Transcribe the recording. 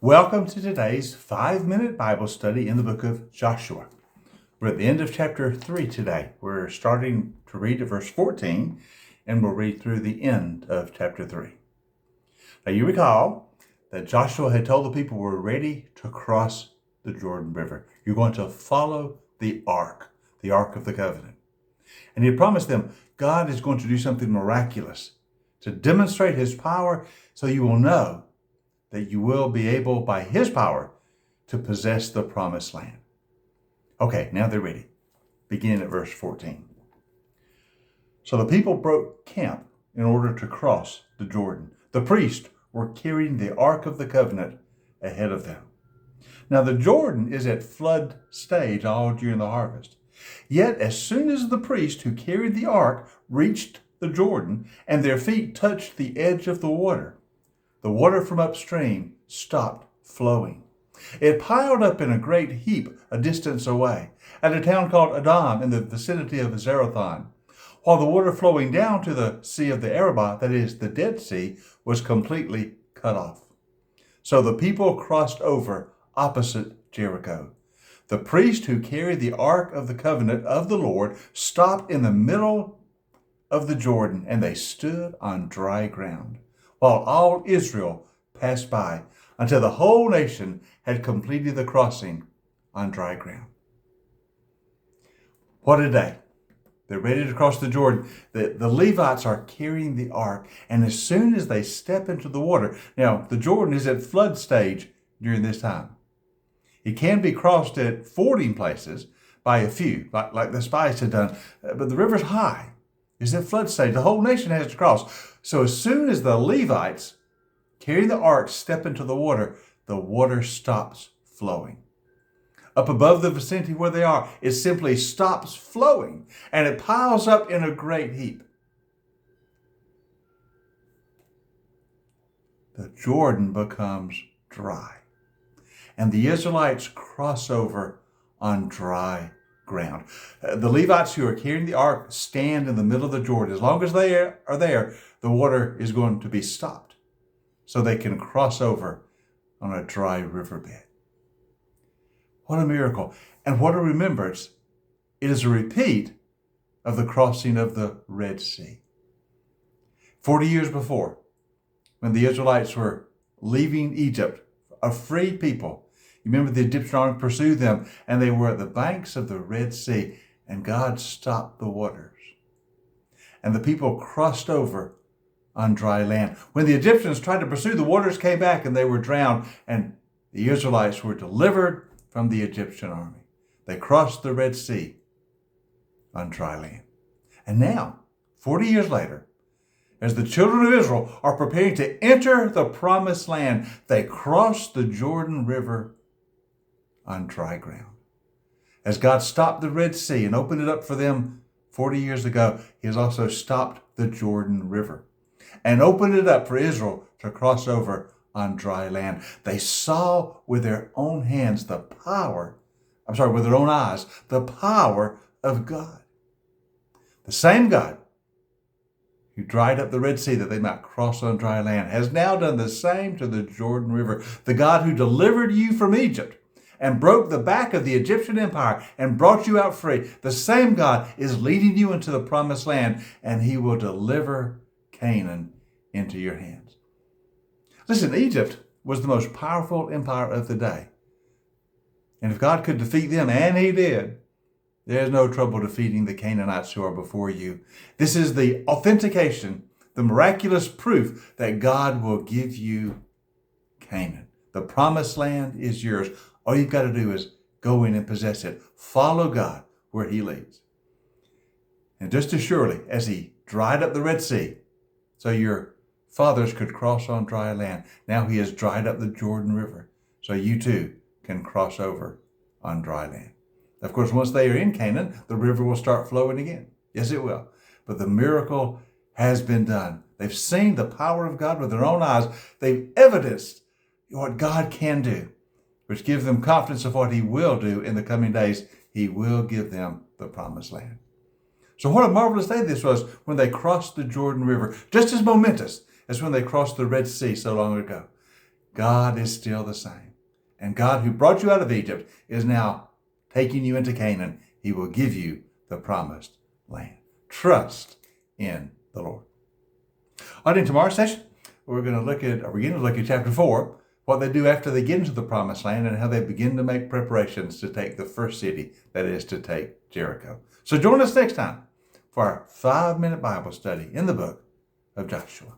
Welcome to today's 5-minute Bible study in the book of Joshua. We're at the end of chapter 3 today. We're starting to read at verse 14, and we'll read through the end of chapter 3. Now you recall that Joshua had told the people we're ready to cross the Jordan River. You're going to follow the Ark of the Covenant. And he had promised them God is going to do something miraculous to demonstrate his power so you will know that you will be able, by his power, to possess the promised land. Okay, now they're ready. Beginning at verse 14. So the people broke camp in order to cross the Jordan. The priests were carrying the Ark of the Covenant ahead of them. Now the Jordan is at flood stage all during the harvest. Yet as soon as the priest who carried the ark reached the Jordan and their feet touched the edge of the water from upstream stopped flowing. It piled up in a great heap a distance away at a town called Adam in the vicinity of Zarethan, while the water flowing down to the Sea of the Arabah, that is, the Dead Sea, was completely cut off. So the people crossed over opposite Jericho. The priest who carried the Ark of the Covenant of the Lord stopped in the middle of the Jordan, and they stood on dry ground, while all Israel passed by until the whole nation had completed the crossing on dry ground. What a day. They're ready to cross the Jordan. The Levites are carrying the ark, and as soon as they step into the water, now the Jordan is at flood stage during this time. It can be crossed at fording places by a few, like the spies had done, but the river's high. It's at flood stage. The whole nation has to cross. So as soon as the Levites carrying the ark step into the water stops flowing. Up above the vicinity where they are, it simply stops flowing, and it piles up in a great heap. The Jordan becomes dry, and the Israelites cross over on dry ground. The Levites who are carrying the ark stand in the middle of the Jordan. As long as they are there, the water is going to be stopped so they can cross over on a dry riverbed. What a miracle. And what a remembrance. It is a repeat of the crossing of the Red Sea. 40 years before, when the Israelites were leaving Egypt, a free people, you remember the Egyptian army pursued them, and they were at the banks of the Red Sea, and God stopped the waters. And the people crossed over on dry land. When the Egyptians tried to pursue, the waters came back and they were drowned, and the Israelites were delivered from the Egyptian army. They crossed the Red Sea on dry land. And now, 40 years later, as the children of Israel are preparing to enter the promised land, they cross the Jordan River on dry ground. As God stopped the Red Sea and opened it up for them 40 years ago, he has also stopped the Jordan River and opened it up for Israel to cross over on dry land. They saw with their own hands with their own eyes, the power of God. The same God who dried up the Red Sea that they might cross on dry land has now done the same to the Jordan River. The God who delivered you from Egypt and broke the back of the Egyptian empire and brought you out free, the same God is leading you into the promised land, and he will deliver Canaan into your hands. Listen, Egypt was the most powerful empire of the day. And if God could defeat them, and he did, there's no trouble defeating the Canaanites who are before you. This is the authentication, the miraculous proof that God will give you Canaan. The promised land is yours. All you've got to do is go in and possess it. Follow God where he leads. And just as surely as he dried up the Red Sea, so your fathers could cross on dry land, now he has dried up the Jordan River, so you too can cross over on dry land. Of course, once they are in Canaan, the river will start flowing again. Yes, it will. But the miracle has been done. They've seen the power of God with their own eyes. They've evidenced what God can do, which gives them confidence of what he will do in the coming days. He will give them the promised land. So what a marvelous day this was when they crossed the Jordan River, just as momentous as when they crossed the Red Sea so long ago. God is still the same. And God who brought you out of Egypt is now taking you into Canaan. He will give you the promised land. Trust in the Lord. On in tomorrow's session, we're beginning to look at chapter 4, what they do after they get into the promised land and how they begin to make preparations to take the first city, that is to take Jericho. So join us next time for our 5-minute Bible study in the book of Joshua.